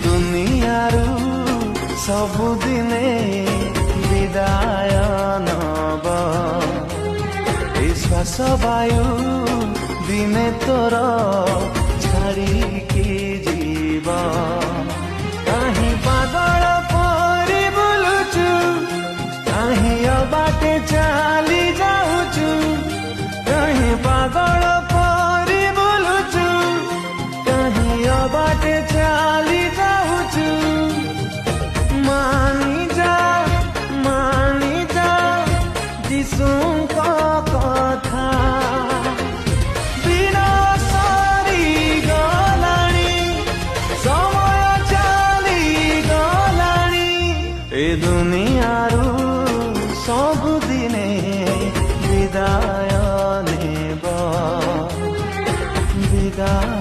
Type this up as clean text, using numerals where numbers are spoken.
दुनियारू सबुदिने विदाय नब ए श्वास वायु दिने तोर छाड़िकी जीव कहीं पागल परी बुलुचु कहीं अबाटे चली जाऊचु कहीं पागल परी बुलुचु कहीं अबाटे चली जाऊचु मानी जा जिसुको कथा बिना सरी गलानी समय चली गलानी ए दुनियारू सबुदिने विदाय नेब विदाय